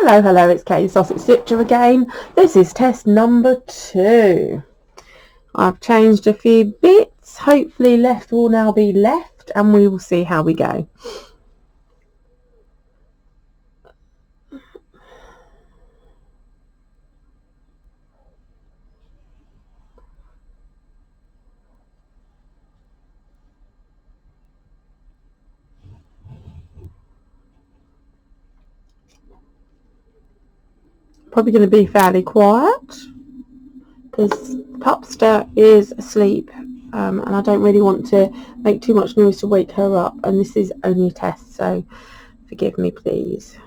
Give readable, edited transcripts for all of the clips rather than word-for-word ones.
Hello, it's Katie Sausage Stitcher again. This is test number 2. I've changed a few bits. Hopefully left will now be left and we will see how we go. Probably going to be fairly quiet because Pupster is asleep and I don't really want to make too much noise to wake her up, and this is only a test, so forgive me please.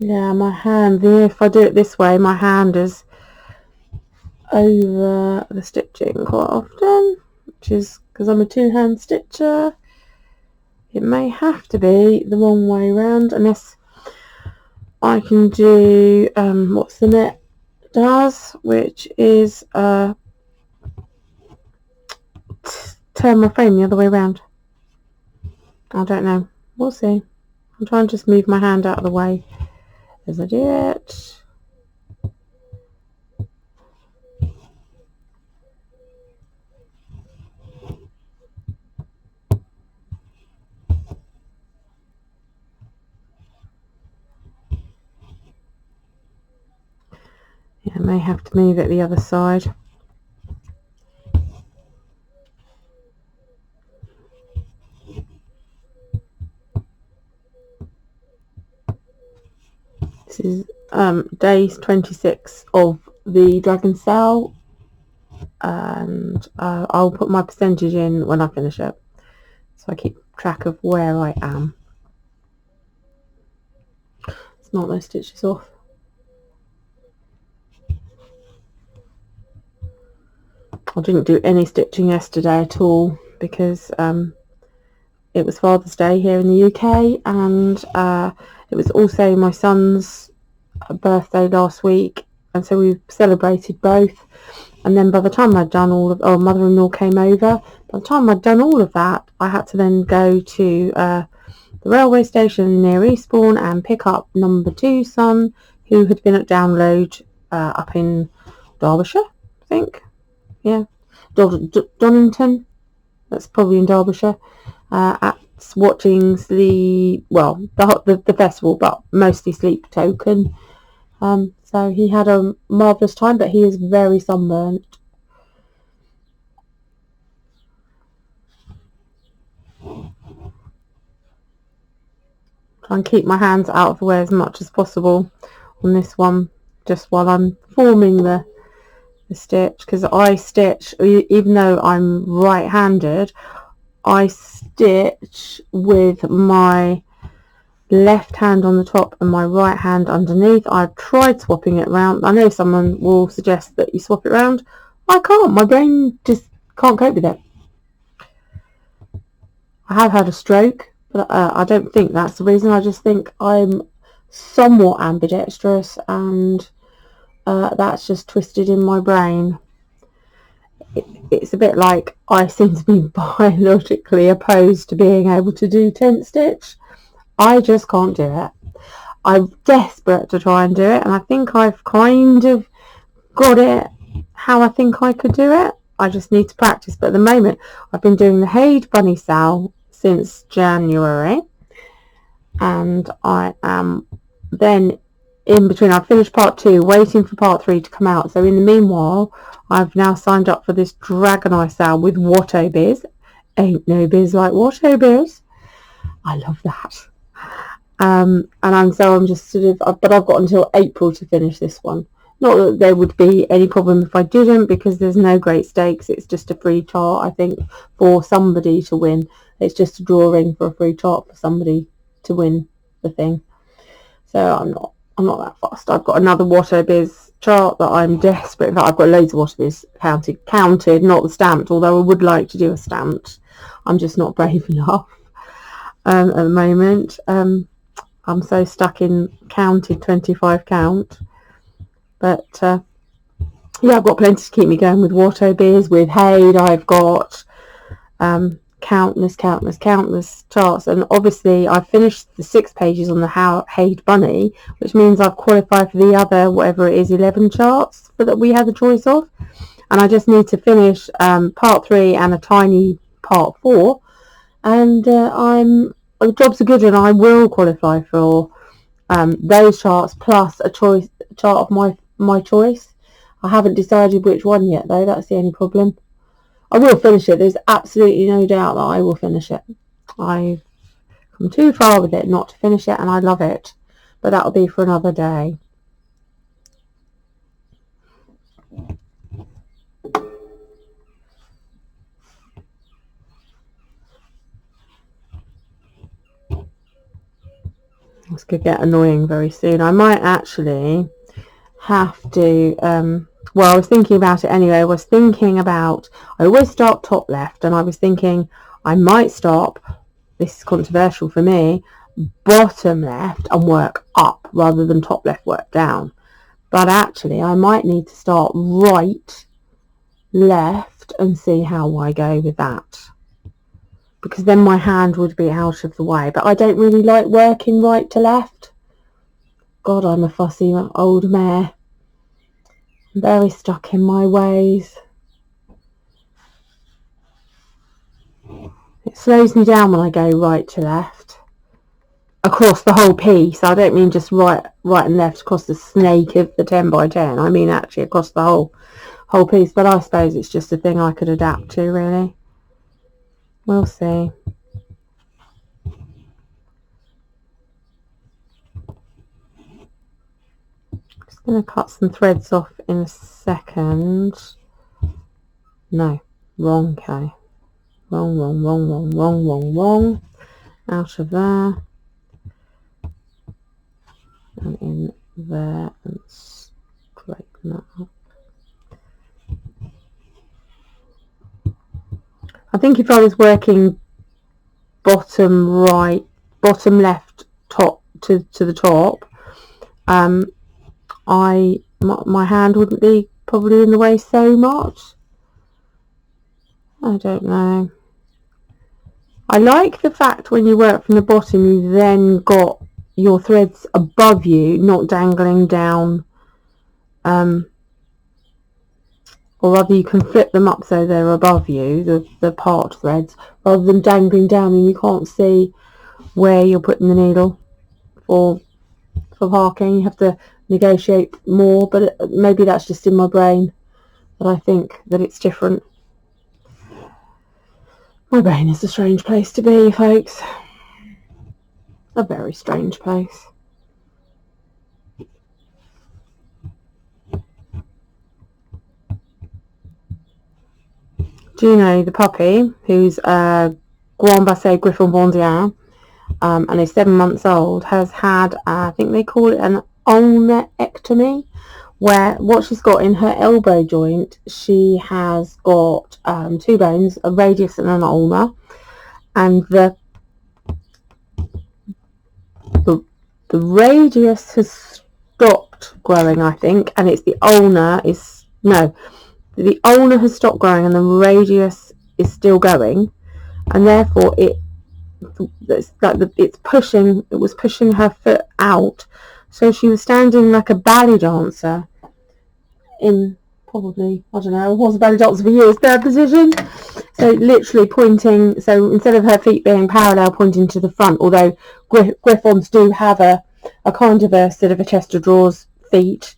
Yeah, my hand, if I do it this way, my hand is over the stitching quite often, which is because I'm a two-hand stitcher. It may have to be the wrong way around, unless I can do what's the net does, which is turn my frame the other way around. I don't know, we'll see. I'm trying to just move my hand out of the way as I do it. Yeah, I may have to move it the other side. This is day 26 of the Dragon SAL, and I'll put my percentage in when I finish it, so I keep track of where I am. It's not those stitches off. I didn't do any stitching yesterday at all because it was Father's Day here in the UK, and it was also my son's birthday last week, and so we celebrated both. And then by the time I'd done all of, mother-in-law came over. By the time I'd done all of that, I had to then go to the railway station near Eastbourne and pick up number 2 son, who had been at download up in Derbyshire, I think. Yeah, Donington. That's probably in Derbyshire. At watching the festival, but mostly Sleep Token. So he had a marvellous time, but he is very sunburnt. Try and keep my hands out of the way as much as possible on this one, just while I'm forming the stitch, because I stitch, even though I'm right-handed, I stitch with my left hand on the top and my right hand underneath. I've tried swapping it around. I know someone will suggest that you swap it around. I can't. My brain just can't cope with it. I have had a stroke, but I don't think that's the reason. I just think I'm somewhat ambidextrous, and that's just twisted in my brain. It's a bit like I seem to be biologically opposed to being able to do tent stitch. I just can't do it. I'm desperate to try and do it, and I think I've kind of got it how I think I could do it. I just need to practice. But at the moment, I've been doing the Hayed Bunny SAL since January, and I am then in between. I've finished part 2, waiting for part 3 to come out. So in the meanwhile, I've now signed up for this Dragon Eye SAL with Wattobizz. Ain't no biz like Wattobizz. I love that. And I'm just sort of, but I've got until April to finish this one. Not that there would be any problem if I didn't, because there's no great stakes. It's just a free chart, I think, for somebody to win. It's just a drawing for a free chart for somebody to win the thing. So I'm not that fast. I've got another Wattobizz chart that I'm desperate. In fact, I've got loads of Wattobizz counted, not the stamped, although I would like to do a stamped. I'm just not brave enough at the moment. I'm so stuck in counted 25 count. But yeah, I've got plenty to keep me going with Wattobizz, with Haid. I've got countless charts, and obviously I've finished the 6 pages on the Haid bunny, which means I've qualified for the other, whatever it is, 11 charts that we had the choice of, and I just need to finish part 3 and a tiny part 4, and the job's are good, and I will qualify for those charts plus a chart of my choice. I haven't decided which one yet, though. That's the only problem. I will finish it. There's absolutely no doubt that I will finish it. I've come too far with it not to finish it, and I love it. But that'll be for another day. This could get annoying very soon. I might actually have to well, I was thinking about it anyway. I always start top left, and I was thinking I might stop, this is controversial for me, bottom left and work up rather than top left, work down. But actually I might need to start right, left, and see how I go with that, because then my hand would be out of the way. But I don't really like working right to left. God, I'm a fussy old mare. I'm very stuck in my ways. It slows me down when I go right to left across the whole piece. I don't mean just right and left across the snake of the 10 by 10. I mean actually across the whole piece. But I suppose it's just a thing I could adapt to, really. We'll see. Going to cut some threads off in a second. No, wrong, okay. Wrong. Out of there. And in there, and straighten that up. I think if I was working bottom right, bottom left, top to the top, my hand wouldn't be probably in the way so much. I don't know. I like the fact when you work from the bottom, you then got your threads above you, not dangling down, or rather you can flip them up so they're above you, the part threads, rather than dangling down and you can't see where you're putting the needle for parking. You have to negotiate more, but maybe that's just in my brain that I think that it's different. My brain is a strange place to be, folks. A very strange place. Juno, the puppy, who's a Grand Basset Griffon Bondien, and is 7 months old, has had, I think they call it an ulnaectomy, where what she's got in her elbow joint, she has got 2 bones, a radius and an ulna, and the radius has stopped growing, I think, and it's the ulna is, no, the ulna has stopped growing and the radius is still going, and therefore it was pushing her foot out, so she was standing like a ballet dancer in, probably, I don't know, I was a ballet dancer for years, third position, so literally pointing, so instead of her feet being parallel, pointing to the front, although Griffons do have a kind of a sort of a chest of drawers feet.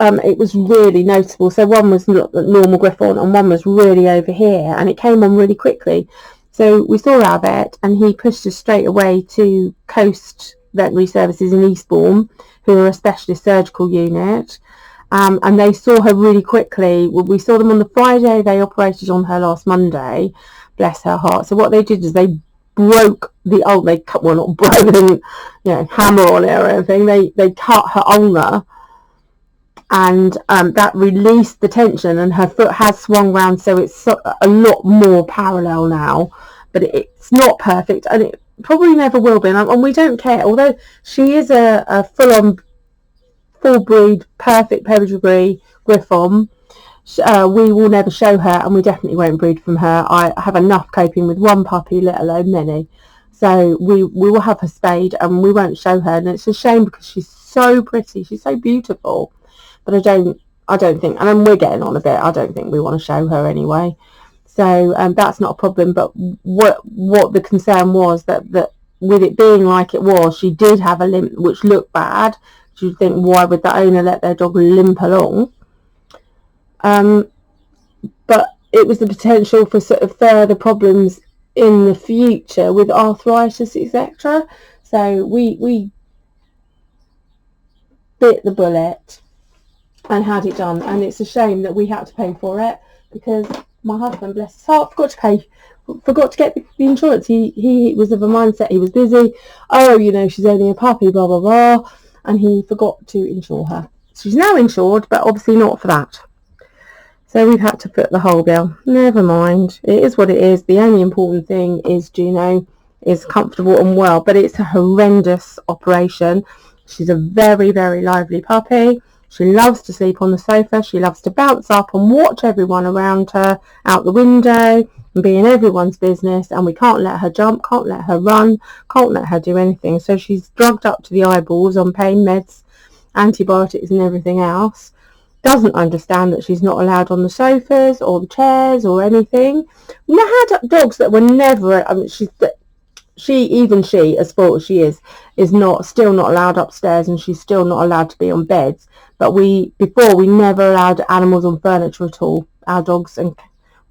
It was really noticeable. So one was normal Griffon and one was really over here, and it came on really quickly. So we saw our vet, and he pushed us straight away to Coast Veterinary Services in Eastbourne, who are a specialist surgical unit. And they saw her really quickly. We saw them on the Friday. They operated on her last Monday. Bless her heart. So what they did is they broke the ulna. They cut, well, not broke, they didn't, hammer on it or anything. They cut her ulna and that released the tension, and her foot has swung round, so it's a lot more parallel now, but it's not perfect, and it probably never will be, and we don't care. Although she is a full-on, full breed, perfect pedigree Griffon, we will never show her, and we definitely won't breed from her. I have enough coping with one puppy, let alone many. So we will have her spayed, and we won't show her, and it's a shame because she's so pretty, she's so beautiful. But I don't think, and we're getting on a bit, I don't think we want to show her anyway. So that's not a problem. But what the concern was, that with it being like it was, she did have a limp, which looked bad. You'd think, why would the owner let their dog limp along? But it was the potential for sort of further problems in the future with arthritis, etc. So we bit the bullet and had it done, and it's a shame that we had to pay for it, because my husband, bless his heart, forgot to get the insurance. He was of a mindset, he was busy, oh, you know, she's only a puppy, blah blah blah, and he forgot to insure her. She's now insured, but obviously not for that. So we've had to put the whole bill. Never mind. It is what it is. The only important thing is Juno is comfortable and well, but it's a horrendous operation. She's a very, very lively puppy. She loves to sleep on the sofa. She loves to bounce up and watch everyone around her out the window and be in everyone's business. And we can't let her jump, can't let her run, can't let her do anything. So she's drugged up to the eyeballs on pain meds, antibiotics and everything else. Doesn't understand that she's not allowed on the sofas or the chairs or anything. We had dogs that were never, I mean, she, as spoiled as she is still not allowed upstairs, and she's still not allowed to be on beds. But before we never allowed animals on furniture at all. Our dogs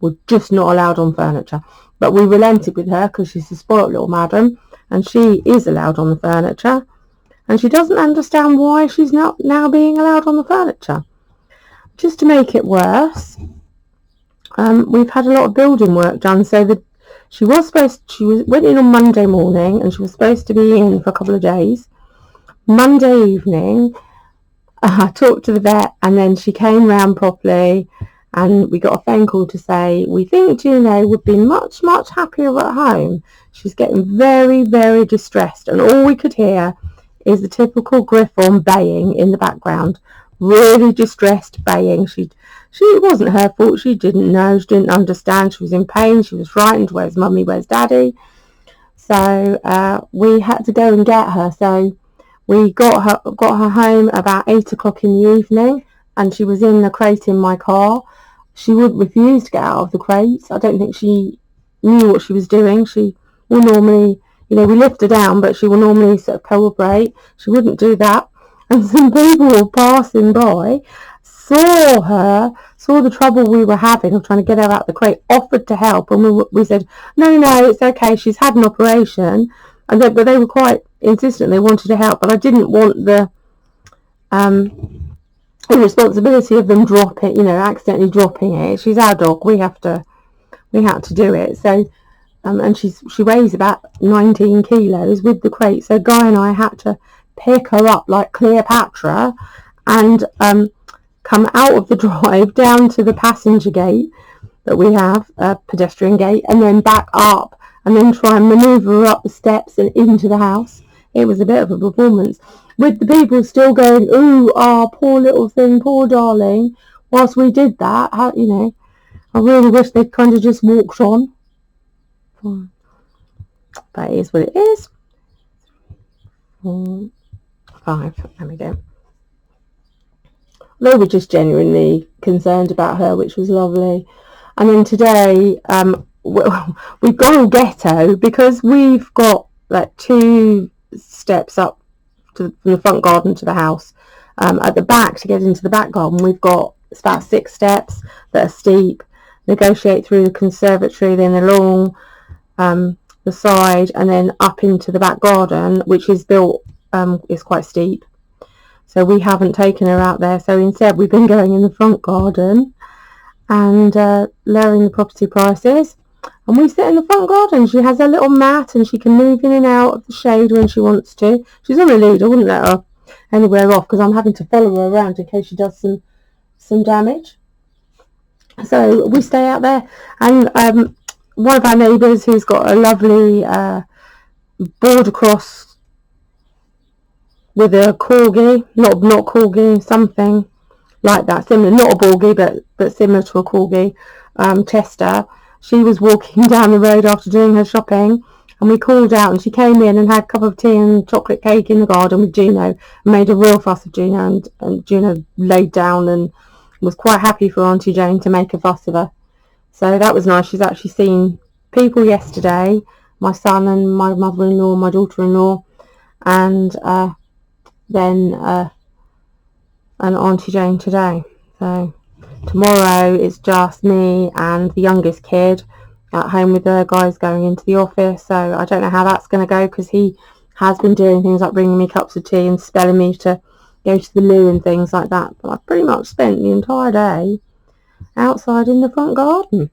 were just not allowed on furniture. But we relented with her because she's a spoiled little madam, and she is allowed on the furniture, and she doesn't understand why she's not now being allowed on the furniture. Just to make it worse, we've had a lot of building work done. So she went in on Monday morning, and she was supposed to be in for a couple of days. Monday evening, I talked to the vet, and then she came round properly, and we got a phone call to say, we think Juno would be much, much happier at home. She's getting very, very distressed, and all we could hear is the typical Griffon baying in the background. Really distressed baying. It wasn't her fault. She didn't know. She didn't understand. She was in pain. She was frightened. Where's mummy? Where's daddy? So we had to go and get her. So we got her home about 8 o'clock in the evening, and she was in the crate in my car. She would refuse to get out of the crate. I don't think she knew what she was doing. She will normally, we lift her down, but she will normally sort of cooperate. She wouldn't do that. And some people were passing by, saw the trouble we were having of trying to get her out of the crate, offered to help, and we said, no, it's okay, she's had an operation. But they were quite insistent, they wanted to help, but I didn't want the responsibility of them accidentally dropping it. She's our dog, we had to do it. So and she weighs about 19 kilos with the crate, so Guy and I had to pick her up like Cleopatra and come out of the drive down to the passenger gate that we have, a pedestrian gate, and then back up and then try and manoeuvre her up the steps and into the house. It was a bit of a performance, with the people still going, ooh, poor little thing, poor darling, whilst we did that. I really wish they'd kind of just walked on, but it is what it is. 5, there we go. They were just genuinely concerned about her, which was lovely. And then today we've gone all ghetto, because we've got like 2 steps up from the front garden to the house. At the back, to get into the back garden, we've got about 6 steps that are steep, negotiate through the conservatory, then along the side, and then up into the back garden, which is built is quite steep. So we haven't taken her out there, so instead we've been going in the front garden and lowering the property prices, and we sit in the front garden. She has her little mat, and she can move in and out of the shade when she wants to. She's on a lead. I wouldn't let her anywhere off, because I'm having to follow her around in case she does some damage. So we stay out there, and one of our neighbours who's got a lovely border cross with a corgi, not corgi, something like that, similar, not a borgie, but similar to a corgi, Chester. She was walking down the road after doing her shopping, and we called out, and she came in and had a cup of tea and chocolate cake in the garden with Juno, and made a real fuss of Juno, and Juno laid down and was quite happy for Auntie Jane to make a fuss of her. So that was nice. She's actually seen people yesterday, my son and my mother-in-law, my daughter-in-law, and then and Auntie Jane today. So tomorrow it's just me and the youngest kid at home with the guys going into the office. So I don't know how that's going to go, because he has been doing things like bringing me cups of tea and spelling me to go to the loo and things like that. But I've pretty much spent the entire day outside in the front garden.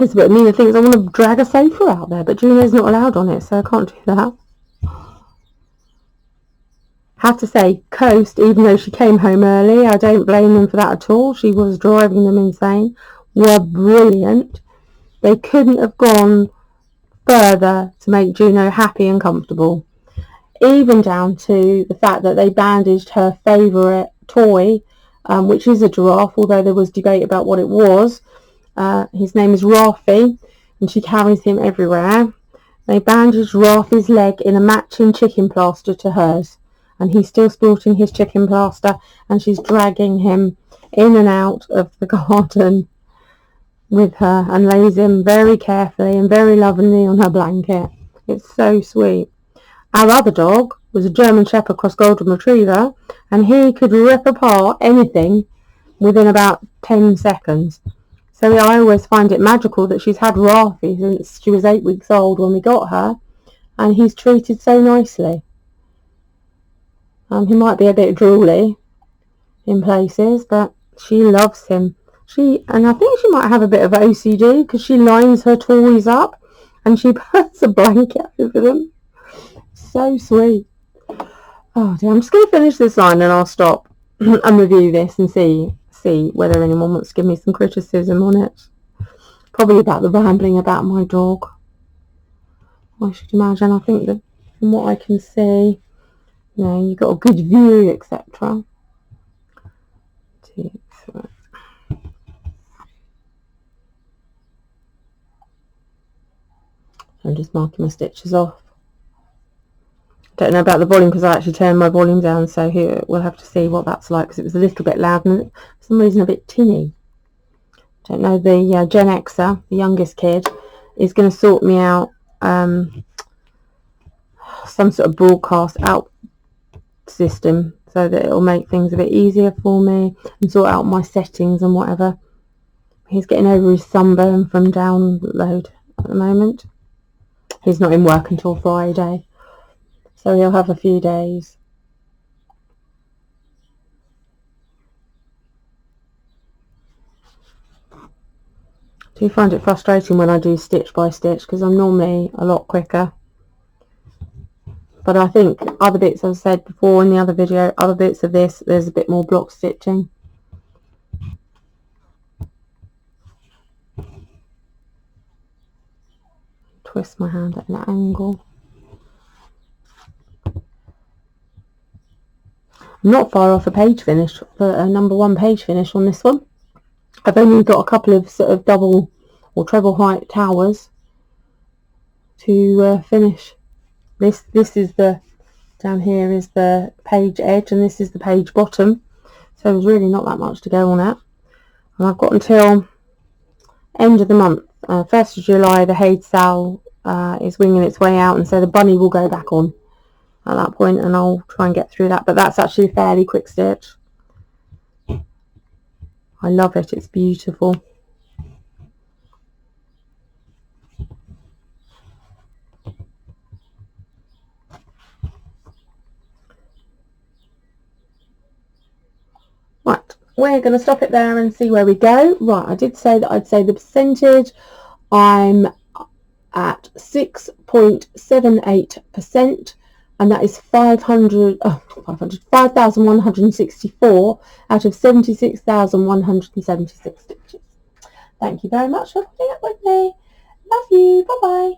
It's a bit mean of things. I want to drag a sofa out there, but Juno's not allowed on it, so I can't do that. Have to say, Coast, even though she came home early, I don't blame them for that at all. She was driving them insane. Were brilliant. They couldn't have gone further to make Juno happy and comfortable. Even down to the fact that they bandaged her favourite toy, which is a giraffe, although there was debate about what it was. His name is Rafi, and she carries him everywhere. They bandaged Rafi's leg in a matching chicken plaster to hers, and he's still sporting his chicken plaster, and she's dragging him in and out of the garden with her, and lays him very carefully and very lovingly on her blanket. It's so sweet. Our other dog was a German Shepherd cross Golden Retriever, and he could rip apart anything within about 10 seconds. So I always find it magical that she's had Rafi since she was 8 weeks old when we got her, and he's treated so nicely. He might be a bit drooly in places, but she loves him. And I think she might have a bit of OCD, because she lines her toys up and she puts a blanket over them. So sweet. Oh dear, I'm just going to finish this line and I'll stop and review this and see whether anyone wants to give me some criticism on it. Probably about the rambling about my dog, I should imagine. I think that from what I can see, you know, you've got a good view, etc. I'm just marking my stitches off. Don't know about the volume, because I actually turned my volume down, so here we'll have to see what that's like, because it was a little bit loud and for some reason a bit tinny. Don't know, the Gen Xer, the youngest kid, is going to sort me out some sort of broadcast out system, so that it'll make things a bit easier for me, and sort out my settings and whatever. He's getting over his sunburn from download at the moment. He's not in work until Friday, so he'll have a few days. Do find it frustrating when I do stitch by stitch, because I'm normally a lot quicker. But I think other bits, as I said before in the other video, other bits of this, there's a bit more block stitching. Twist my hand at an angle. I'm not far off a page finish, for a number 1 page finish on this one. I've only got a couple of sort of double or treble height towers to finish. This is the, down here is the page edge, and this is the page bottom, so there's really not that much to go on at. And I've got until end of the month, 1st of July, the SWM SAL is winging its way out, and so the bunny will go back on at that point, and I'll try and get through that. But that's actually a fairly quick stitch. I love it, it's beautiful. Right, we're going to stop it there and see where we go. Right, I did say that I'd say the percentage. I'm at 6.78%, and that is 5,164 out of 76,176 stitches. Thank you very much for putting up with me. Love you. Bye bye.